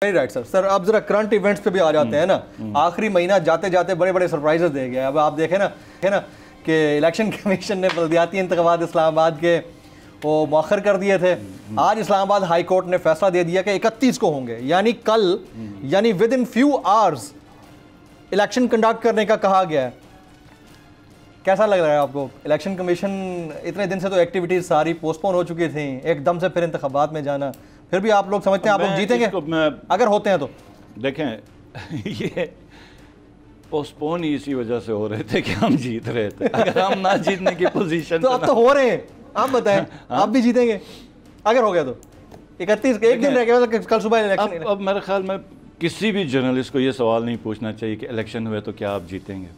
Very right sir. Sir अब जरा current events पे भी आ जाते हैं ना। आखिरी महीना जाते जाते बड़े बड़े सरप्राइजेस दे गया। अब आप देखें ना कि इलेक्शन कमीशन ने बल्दियाती इंतखाबात इस्लामाबाद के वो मौखर कर दिए थे। आज इस्लामाबाद हाई कोर्ट ने फैसला दे दिया कि 31 को होंगे, यानी कल, यानी with in few hours election conduct करने का कहा गया है। कैसा लग रहा है आपको? इलेक्शन कमीशन इतने दिन से तो एक्टिविटीज सारी पोस्टपोन हो चुकी थी, एकदम से फिर इंतखाबात में जाना, फिर भी आप लोग समझते हैं आप लोग जीतेंगे अगर होते हैं तो? देखें ये पोस्टपोन ही इसी वजह से हो रहे थे कि हम जीत रहे थे। अगर हम ना जीतने की पोजीशन तो अब तो हो रहे हैं, आप बताएं आप भी जीतेंगे अगर हो गया तो? 31 एक दिन रह गया कल सुबह इलेक्शन। अब मेरे ख्याल में किसी भी जर्नलिस्ट को ये सवाल नहीं पूछना चाहिए कि इलेक्शन हुए तो क्या आप जीतेंगे।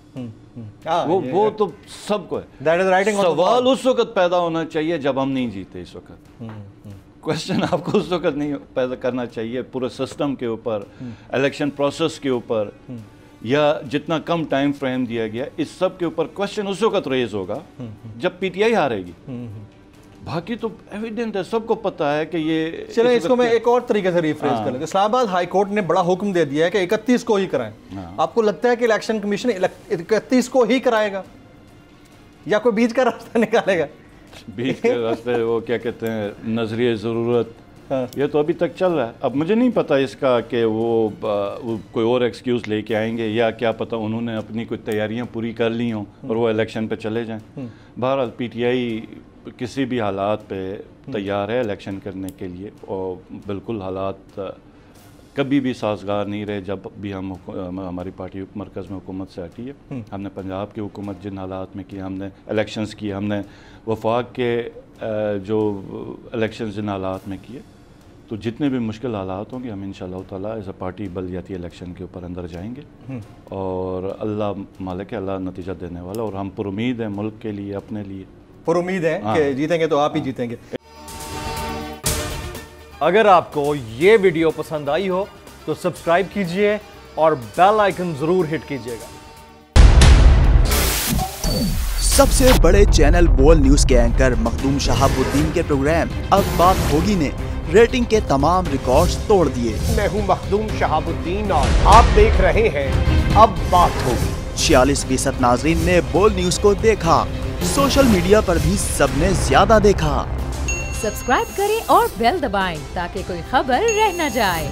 वो तो सबको है। सवाल उस वक्त पैदा होना चाहिए जब हम नहीं जीते। इस वक्त क्वेश्चन आपको उस वक्त नहीं पैदा करना चाहिए पूरे सिस्टम के ऊपर, इलेक्शन प्रोसेस के ऊपर, या जितना कम टाइम फ्रेम दिया गया इस सब के ऊपर क्वेश्चन उस वक्त रेज होगा जब पीटीआई हारेगी। बाकी तो एविडेंट है, सबको पता है कि ये। चलिए इसको मैं एक और तरीके से रिफ्रेश कर लेते हैं। इस्लामाबाद हाई कोर्ट ने बड़ा हुक्म दे दिया है कि 31 को ही कराएं। आपको लगता है कि इलेक्शन कमीशन 31 को ही कराएगा या कोई बीच का रास्ता निकालेगा? बीच के रास्ते वो क्या कहते हैं, नजरिए ज़रूरत, ये तो अभी तक चल रहा है। अब मुझे नहीं पता इसका कि वो कोई और एक्सक्यूज़ लेके आएंगे या क्या पता उन्होंने अपनी कोई तैयारियां पूरी कर ली हों और वो इलेक्शन पे चले जाएं। बहरहाल पीटीआई किसी भी हालात पे तैयार है इलेक्शन करने के लिए, और बिल्कुल हालात कभी भी साजगार नहीं रहे जब भी हमारी पार्टी मरकज़ में हुकूमत से हटी है। हमने पंजाब की हुकूमत जिन हालात में की, हमने इलेक्शंस किए, हमने वफाक के जो इलेक्शंस जिन हालात में किए, तो जितने भी मुश्किल हालात होंगे हम इंशाअल्लाह ताला एज अ पार्टी बल्दियाती इलेक्शन के ऊपर अंदर जाएंगे और अल्लाह मालिक है, अल्लाह नतीजा देने वाला, और हम पुरुमीद हैं मुल्क के लिए, अपने लिए पुरुमीद है कि जीतेंगे तो आप ही जीतेंगे। अगर आपको ये वीडियो पसंद आई हो तो सब्सक्राइब कीजिए और बेल आइकन जरूर हिट कीजिएगा। सबसे बड़े चैनल बोल न्यूज के एंकर मखदूम शहाबुद्दीन के प्रोग्राम अब बात होगी ने रेटिंग के तमाम रिकॉर्ड्स तोड़ दिए। मैं हूं मखदूम शहाबुद्दीन और आप देख रहे हैं अब बात होगी। 46% नाजरीन ने बोल न्यूज को देखा, सोशल मीडिया पर भी सबने ज्यादा देखा। सब्सक्राइब करें और बेल दबाएं ताकि कोई खबर रह न जाए।